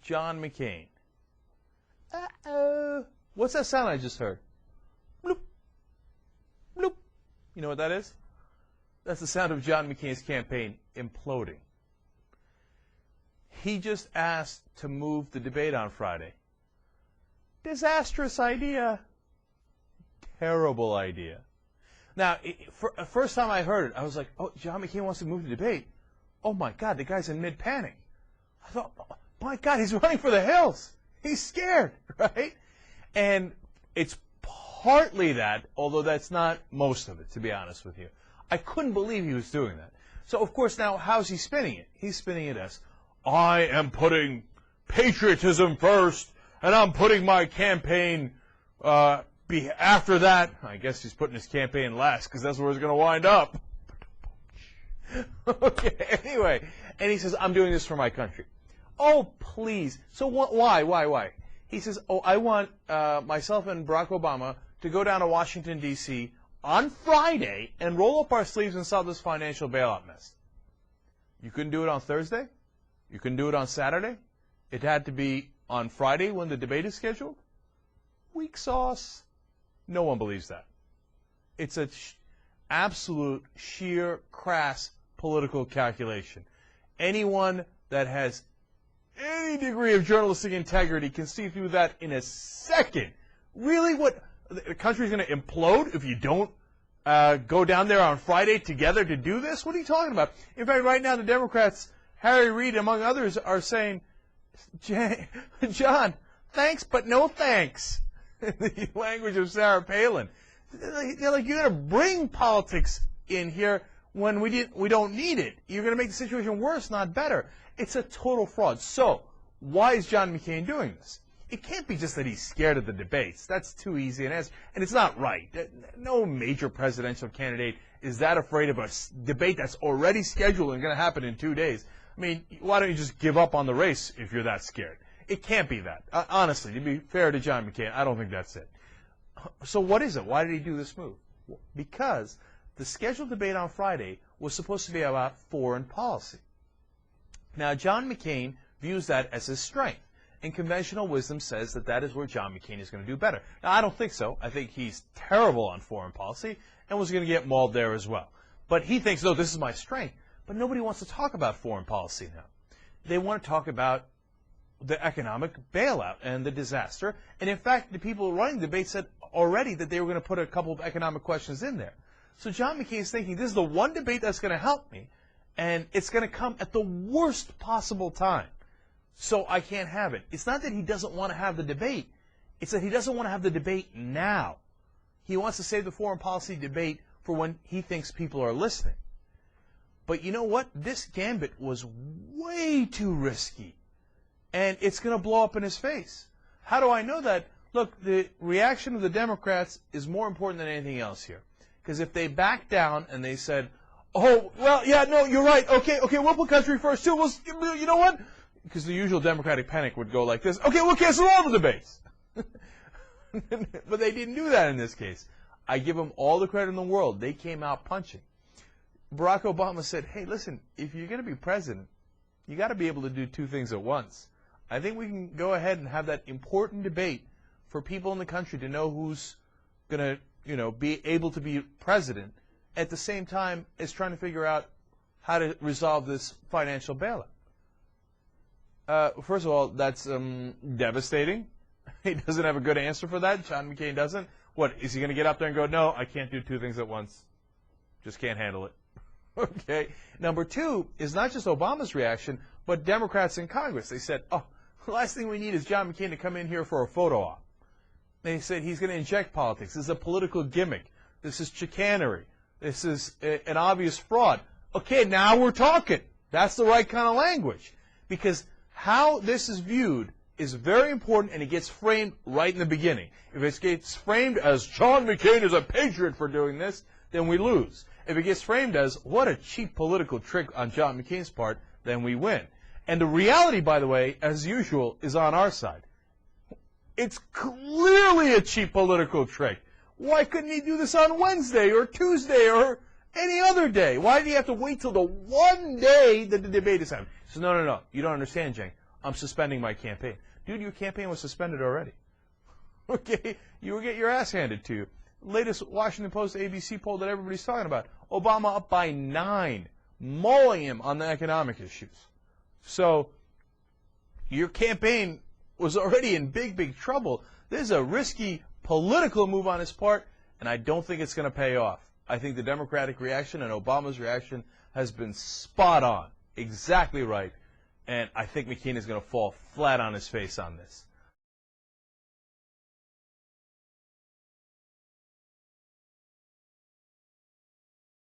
John McCain. Uh-oh. What's that sound I just heard? Bloop. Bloop. You know what that is? That's the sound of John McCain's campaign imploding. He just asked to move the debate on Friday. Disastrous idea. Terrible idea. Now, for the first time I heard it, I was like, oh, John McCain wants to move the debate. Oh, my God, the guy's in mid-panic. I thought, oh, my God, he's running for the hills. He's scared, right? And it's partly that, although that's not most of it, to be honest with you. I couldn't believe he was doing that. So, of course, now, how's he spinning it? He's spinning it as, I am putting patriotism first, and I'm putting my campaign after that. I guess he's putting his campaign last, because that's where it's going to wind up. Okay, anyway. And he says, I'm doing this for my country. Oh, please. So why? He says, oh, I want myself and Barack Obama to go down to Washington, D.C. on Friday and roll up our sleeves and solve this financial bailout mess. You couldn't do it on Thursday? You couldn't do it on Saturday? It had to be on Friday when the debate is scheduled? Weak sauce. No one believes that. It's an absolute, sheer, crass political calculation. Anyone that has any degree of journalistic integrity can see through that in a second. Really, what the country's going to implode if you don't go down there on Friday together to do this? What are you talking about? In fact, right now the Democrats, Harry Reid, among others, are saying, John, thanks, but no thanks. In the language of Sarah Palin. They're like, you're going to bring politics in here when we don't need it. You're going to make the situation worse, not better. It's a total fraud. So, why is John McCain doing this? It can't be just that he's scared of the debates. That's too easy an answer. And it's not right. No major presidential candidate is that afraid of a debate that's already scheduled and going to happen in 2 days. I mean, why don't you just give up on the race if you're that scared? It can't be that. Honestly, to be fair to John McCain, I don't think that's it. So what is it? Why did he do this move? Because the scheduled debate on Friday was supposed to be about foreign policy. Now, John McCain views that as his strength, and conventional wisdom says that that is where John McCain is going to do better. Now, I don't think so. I think he's terrible on foreign policy and was going to get mauled there as well. But he thinks, no, this is my strength. But nobody wants to talk about foreign policy now. They want to talk about the economic bailout and the disaster. And in fact, the people running the debate said already that they were going to put a couple of economic questions in there. So John McCain is thinking, this is the one debate that's going to help me, and it's going to come at the worst possible time. So I can't have it. It's not that he doesn't want to have the debate. It's that he doesn't want to have the debate now. He wants to save the foreign policy debate for when he thinks people are listening. But you know what? This gambit was way too risky. And it's going to blow up in his face. How do I know that? Look, the reaction of the Democrats is more important than anything else here. Because if they back down and they said, oh, well, yeah, no, you're right. Okay, we'll put country first, too. You know what? Because the usual Democratic panic would go like this. Okay, we'll cancel all the debates. But they didn't do that in this case. I give them all the credit in the world. They came out punching. Barack Obama said, hey, listen, if you're going to be president, you got to be able to do two things at once. I think we can go ahead and have that important debate for people in the country to know who's going to, be able to be president at the same time as trying to figure out how to resolve this financial bailout. First of all, that's devastating. He doesn't have a good answer for that. John McCain doesn't. What, is he going to get up there and go, no, I can't do two things at once. Just can't handle it. Okay. Number two is not just Obama's reaction, but Democrats in Congress. They said, oh, the last thing we need is John McCain to come in here for a photo op. They said he's going to inject politics. This is a political gimmick. This is chicanery. This is an obvious fraud. Okay, now we're talking. That's the right kind of language. Because how this is viewed is very important, and it gets framed right in the beginning. If it gets framed as John McCain is a patriot for doing this, then we lose. If it gets framed as what a cheap political trick on John McCain's part, then we win. And the reality, by the way, as usual, is on our side. It's clearly a cheap political trick. Why couldn't he do this on Wednesday or Tuesday or any other day? Why did he have to wait till the one day that the debate is happening? He says, no, you don't understand, Jeng. I'm suspending my campaign. Dude, your campaign was suspended already. Okay? You will get your ass handed to you. Latest Washington Post ABC poll that everybody's talking about. Obama up by 9, mauling him on the economic issues. So your campaign was already in big, big trouble. This is a risky political move on his part, and I don't think it's going to pay off. I think the Democratic reaction and Obama's reaction has been spot on, exactly right, and I think McCain is going to fall flat on his face on this.